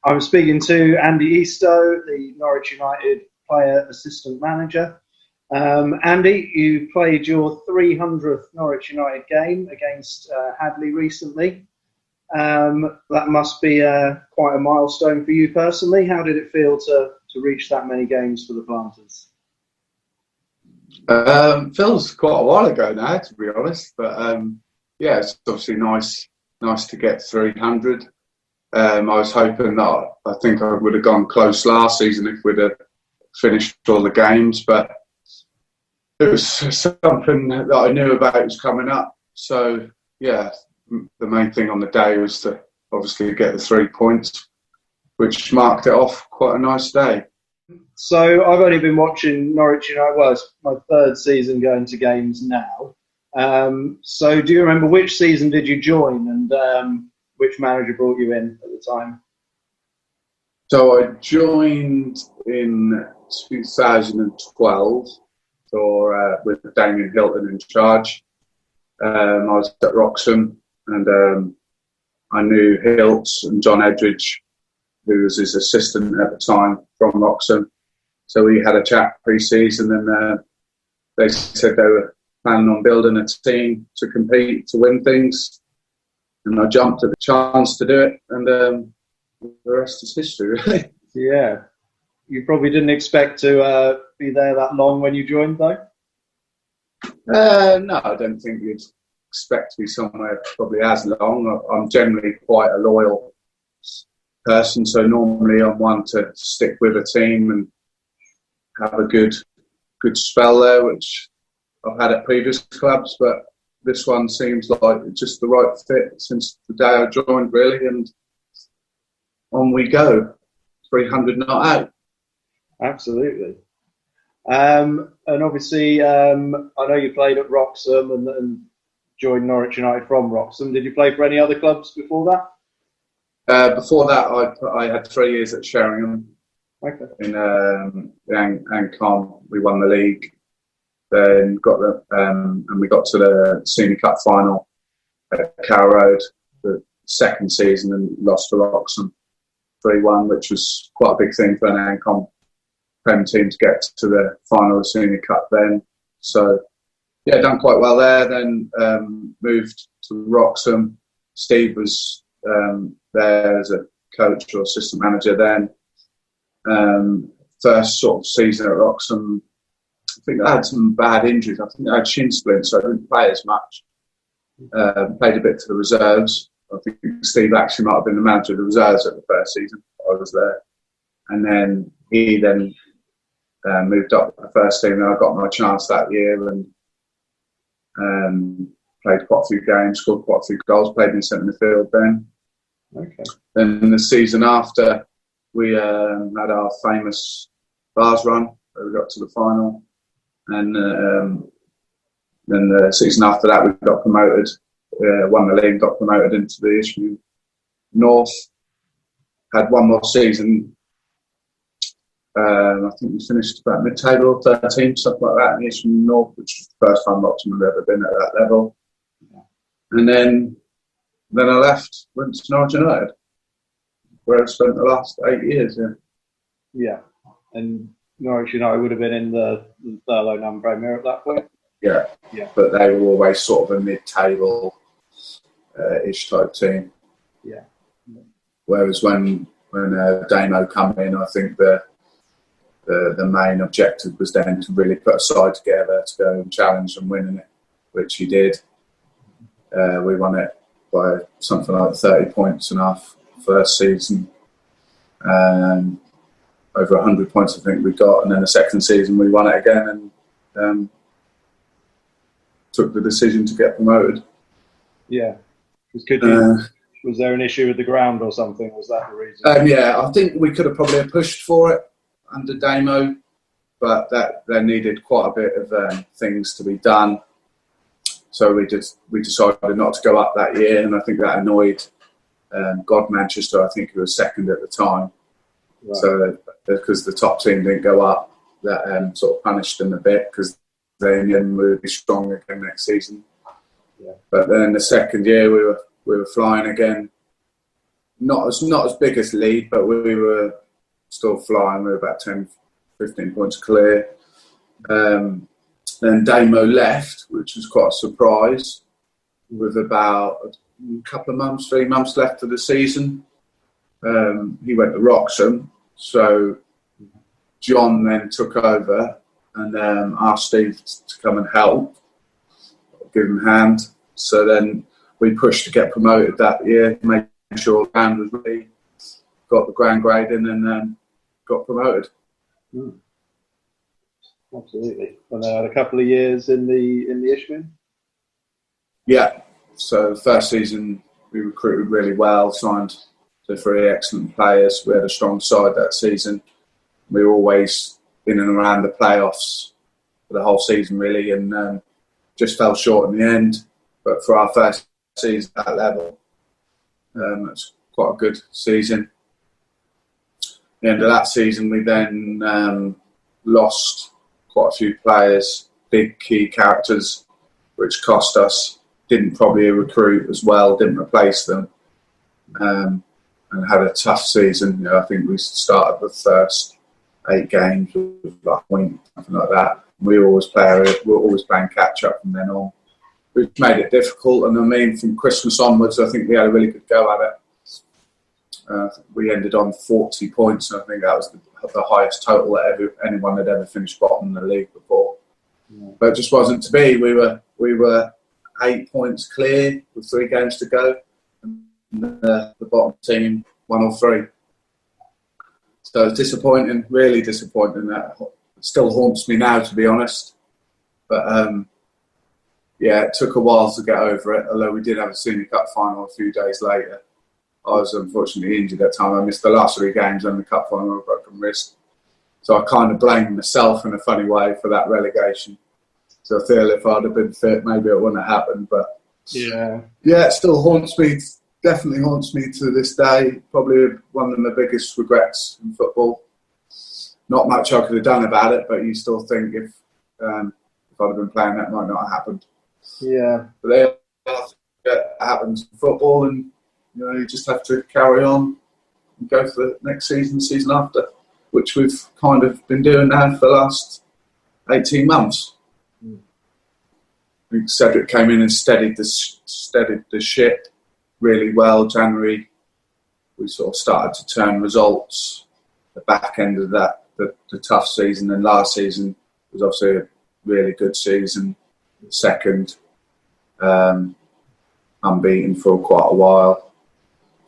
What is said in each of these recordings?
I'm speaking to Andy Eastaugh, the Norwich United player assistant manager. Andy, you played your 300th Norwich United game against Hadley recently. That must be quite a milestone for you personally. How did it feel to reach that many games for the Planters? Feels quite a while ago now, to be honest. But yeah, it's obviously nice to get 300. I was hoping that I think I would have gone close last season if we'd have finished all the games, but it was something that I knew about was coming up. So yeah, the main thing on the day was to obviously get the 3 points, which marked it off quite a nice day. So I've only been watching Norwich United. Well, it's my third season going to games now. So do you remember which season did you join and which manager brought you in at the time? So I joined in 2012 with Damien Hilton in charge. I was at Wroxham and I knew Hilts and John Edridge, who was his assistant at the time from Wroxham. So we had a chat pre-season and they said they were planning on building a team to compete, to win things. And I jumped at the chance to do it, and the rest is history, really. Yeah. You probably didn't expect to be there that long when you joined, though? No, I don't think you'd expect to be somewhere probably as long. I'm generally quite a loyal person, so normally I'm one to stick with a team and have a good spell there, which I've had at previous clubs, but this one seems like it's just the right fit since the day I joined, really, and on we go. 300 not out. Absolutely. And obviously, I know you played at Wroxham and joined Norwich United from Wroxham. Did you play for any other clubs before that? Before that, I had 3 years at Sheringham. Okay. In Ancon, we won the league. Then we got to the Senior Cup final at Carrow Road the second season and lost to Wroxham 3-1, which was quite a big thing for an Ancon Prem team to get to the final of the Senior Cup then. So yeah, done quite well there. Then moved to Wroxham. Steve was there as a coach or assistant manager then. First sort of season at Wroxham, I think I had some bad injuries. I think I had shin splints, so I didn't play as much. Played a bit for the reserves. I think Steve actually might have been the manager of the reserves at the first season. I was there. And then he moved up to the first team, and I got my chance that year and played quite a few games, scored quite a few goals, played in centre midfield then. Okay. Then the season after, we had our famous bars run, where we got to the final. And then the season after that, we got promoted, won the league, got promoted into the Ishmael North. Had one more season. I think we finished about mid-table, 13th, something like that, in the Ishmael North, which was the first time Wroxham had ever been at that level. And then I left, went to Norwich United, where I spent the last 8 years. Yeah. And Norwich United would have been in the Thurlow non-Premier at that point? Yeah. But they were always sort of a mid-table ish type team. Yeah. Whereas when Damo come in, I think the main objective was then to really put a side together to go and challenge and win it, which he did. We won it by something like 30 points in our first season. Over 100 points, I think we got, and then the second season we won it again and took the decision to get promoted. Yeah. Was there an issue with the ground or something? Was that the reason? Yeah, I think we could have probably pushed for it under Damo, but there needed quite a bit of things to be done. So we decided not to go up that year, and I think that annoyed God Manchester, I think, who was second at the time. Right. So because the top team didn't go up, that sort of punished them a bit, because they would be strong again next season. Yeah. But then the second year we were flying again, not as big as Leeds, but we were still flying. We were about 10, 15 points clear. Then Damo left, which was quite a surprise, with about a couple of months, 3 months left of the season. He went to Wroxham, so John then took over and asked Steve to come and help, give him a hand. So then we pushed to get promoted that year, made sure the ground was ready, got the ground grading, and then got promoted. Absolutely. And I had a couple of years in the Ishmael. Yeah. So the first season we recruited really well, signed to 3 excellent players. We had a strong side that season. We were always in and around the playoffs for the whole season, really, and just fell short in the end. But for our first season at that level, it's quite a good season. At the end of that season, we then lost quite a few players, big key characters, which cost us. Didn't probably recruit as well, didn't replace them, and had a tough season. I think we started the first 8 games with like a point, something like that. We were always playing catch up from then on, which made it difficult. And I mean, from Christmas onwards, I think we had a really good go at it. We ended on 40 points, and I think that was the highest total that anyone had ever finished bottom in the league before. Yeah. But it just wasn't to be. We were 8 points clear with 3 games to go, and the bottom team 1 or 3. So it's disappointing, really disappointing. That still haunts me now, to be honest. But it took a while to get over it. Although we did have a Senior Cup final a few days later. I was unfortunately injured at that time. I missed the last 3 games and the cup final with a broken wrist. So I kind of blame myself in a funny way for that relegation. So I feel if I'd have been fit, maybe it wouldn't have happened. But it still haunts me. Definitely haunts me to this day. Probably one of my biggest regrets in football. Not much I could have done about it, but you still think if I'd have been playing, that might not have happened. Yeah. But it happens in football, and you just have to carry on and go for the next season after, which we've kind of been doing now for the last 18 months. I think Cedric came in and steadied the ship really well. January, we sort of started to turn results. The back end of that, the tough season, and last season was obviously a really good season. Second, unbeaten for quite a while,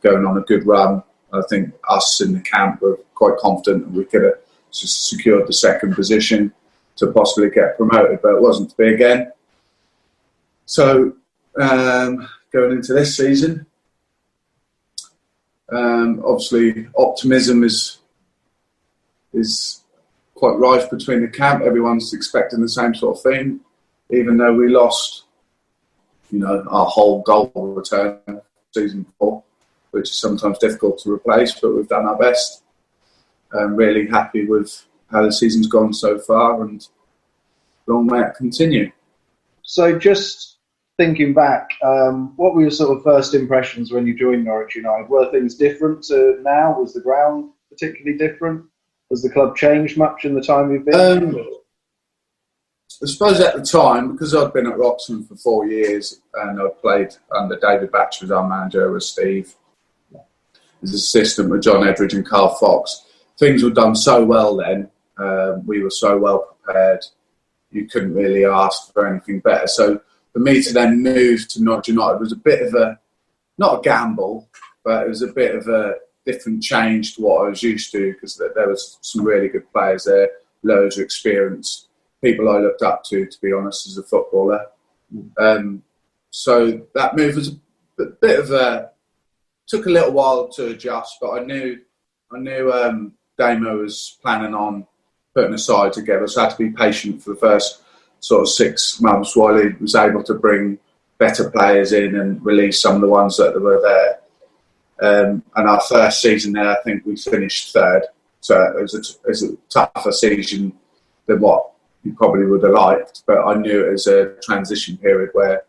going on a good run. I think us in the camp were quite confident that we could have secured the second position to possibly get promoted, but it wasn't to be again. So going into this season, obviously optimism is quite rife between the camp. Everyone's expecting the same sort of thing, even though we lost, our whole goal return season 4, which is sometimes difficult to replace, but we've done our best. I'm really happy with how the season's gone so far, and long may it continue. So just thinking back, what were your sort of first impressions when you joined Norwich United? Were things different to now? Was the ground particularly different? Has the club changed much in the time you've been? I suppose at the time, because I'd been at Wroxham for 4 years and I'd played under David Batcher as our manager, with Steve as assistant, with John Edridge and Carl Fox, things were done so well then. We were so well prepared. You couldn't really ask for anything better. So for me to then move to Norwich United was a bit of not a gamble, but it was a bit of a different change to what I was used to, because there was some really good players there, loads of experience, people I looked up to be honest, as a footballer. So that move was a bit of took a little while to adjust, but I knew Damo was planning on putting a side together, so I had to be patient for the first sort of 6 months while he was able to bring better players in and release some of the ones that were there. And our first season there, I think we finished 3rd. So it was a tougher season than what you probably would have liked. But I knew it was a transition period where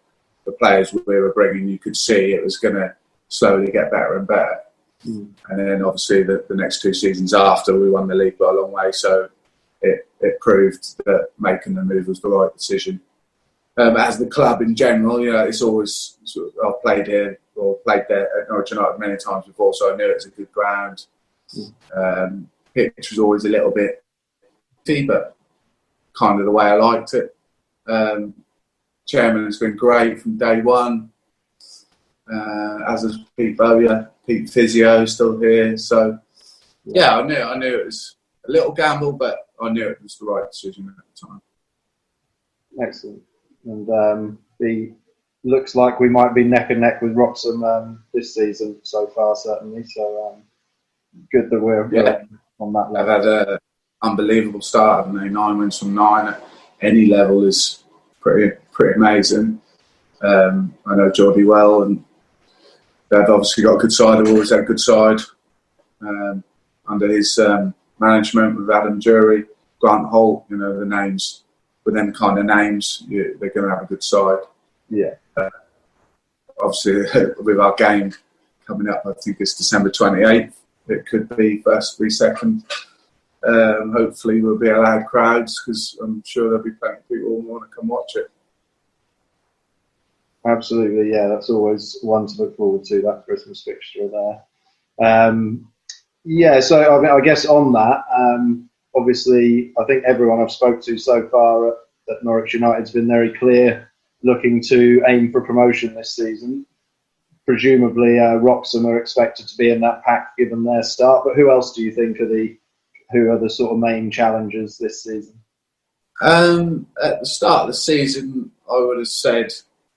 the players we were bringing, you could see it was going to slowly get better and better. And then obviously the next 2 seasons after, we won the league by a long way. So it proved that making the move was the right decision. As the club in general, it's always I've played here or played there at Norwich United many times before, so I knew it was a good ground. Pitch was always a little bit deep, but kind of the way I liked it. Chairman has been great from day one, as is Pete Bowyer, Pete Physio still here. So I knew it was a little gamble, but I knew it was the right decision at the time. Excellent. And the looks like we might be neck and neck with Wroxham this season so far, certainly. So good that we're on that level. I've had an unbelievable start, haven't they? 9 wins from 9 at any level is pretty amazing. I know Geordie well, and they've obviously got a good side. They've always had a good side under his management with Adam Jury, Grant Holt. The names. With them kind of names, they're going to have a good side. Yeah. Obviously, with our game coming up, I think it's December 28th. It could be first, be second. Hopefully, we'll be allowed crowds because I'm sure there'll be plenty of people who want to come watch it. Absolutely, yeah. That's always one to look forward to, that Christmas fixture there. So I guess on that, obviously, I think everyone I've spoke to so far at Norwich United's been very clear, looking to aim for promotion this season. Presumably, Wroxham are expected to be in that pack given their start. But who else do you think are the sort of main challengers this season? At the start of the season, I would have said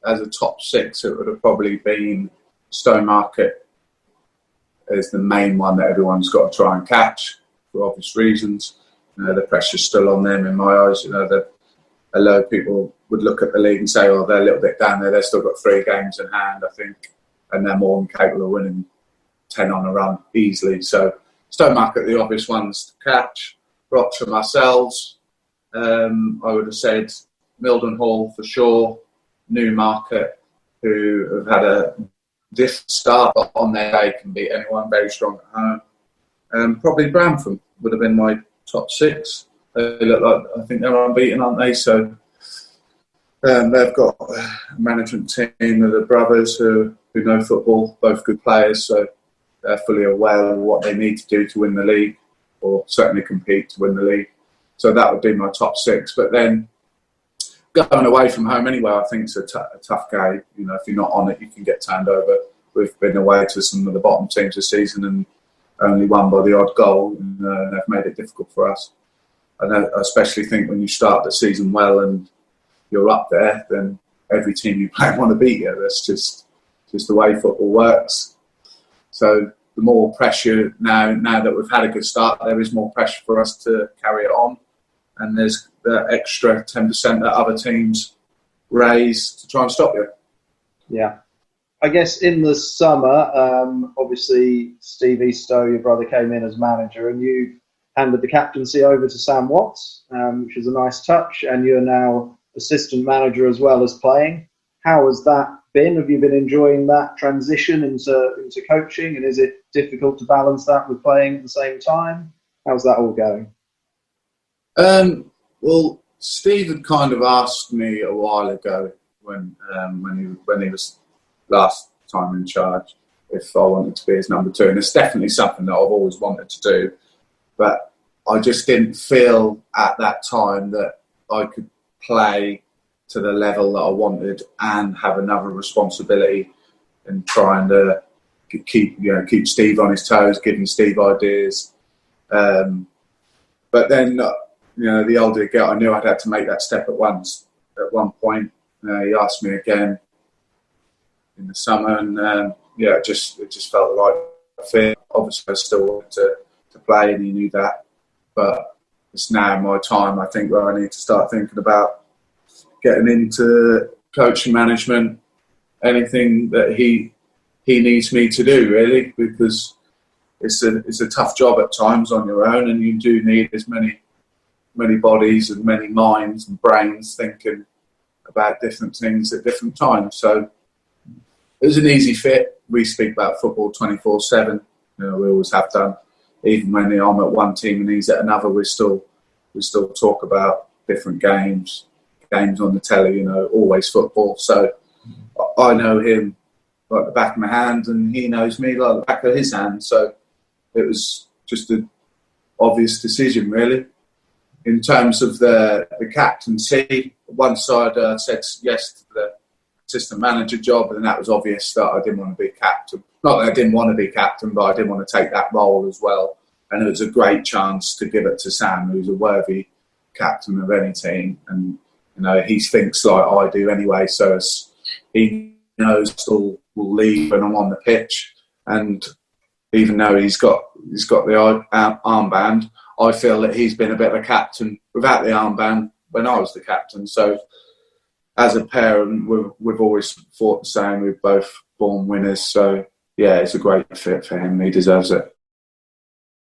as a top 6, it would have probably been Stowmarket as the main one that everyone's got to try and catch for obvious reasons. The pressure's still on them in my eyes. That a lot of people would look at the league and say, "Oh, they're a little bit down there. They've still got 3 games in hand, I think, and they're more than capable of winning 10 on a run easily." So Stowmarket, the obvious ones to catch. Wroxham ourselves. I would have said Mildenhall for sure. Newmarket, who have had a different start, but on their day can beat anyone. Very strong at home. Probably Bramford would have been my top 6. They look like, I think they're unbeaten, aren't they? So they've got a management team of the brothers who know football, both good players, so they're fully aware of what they need to do to win the league, or certainly compete to win the league. So that would be my top 6. But then going away from home anyway, I think it's a tough game. If you're not on it, you can get turned over. We've been away to some of the bottom teams this season and only won by the odd goal, and they've made it difficult for us. And I especially think when you start the season well and you're up there, then every team you play want to beat you. That's just the way football works. So the more pressure now that we've had a good start, there is more pressure for us to carry it on. And there's the extra 10% that other teams raise to try and stop you. Yeah. I guess in the summer, obviously Steve Eastaugh, your brother, came in as manager, and you handed the captaincy over to Sam Watts, which is a nice touch, and you're now assistant manager as well as playing. How has that been? Have you been enjoying that transition into coaching, and is it difficult to balance that with playing at the same time? How's that all going? Well, Steve had kind of asked me a while ago when he was last time in charge if I wanted to be his number 2, and it's definitely something that I've always wanted to do, but I just didn't feel at that time that I could play to the level that I wanted and have another responsibility in trying to keep Steve on his toes, giving Steve ideas. But then, the older I get, I knew I'd had to make that step at one point. He asked me again in the summer, and it just felt the right fit. Obviously, I still wanted to play, and he knew that. But it's now my time, I think, where I need to start thinking about getting into coaching, management, anything that he needs me to do, really, because it's a tough job at times on your own, and you do need as many bodies and many minds and brains thinking about different things at different times. So it was an easy fit. We speak about football 24/7. We always have done. Even when I'm at one team and he's at another, we still talk about different games on the telly. Always football. So I know him like the back of my hand, and he knows me like the back of his hand. So it was just an obvious decision, really. In terms of the captaincy, one side said yes to the assistant manager job, and that was obvious that I didn't want to be captain. Not that I didn't want to be captain, but I didn't want to take that role as well. And it was a great chance to give it to Sam, who's a worthy captain of any team. And he thinks like I do anyway, so he knows he'll lead when I'm on the pitch. And even though he's got the armband, I feel that he's been a bit of a captain without the armband when I was the captain. So as a pair, we've always thought the same. We've both born winners. So yeah, it's a great fit for him. He deserves it.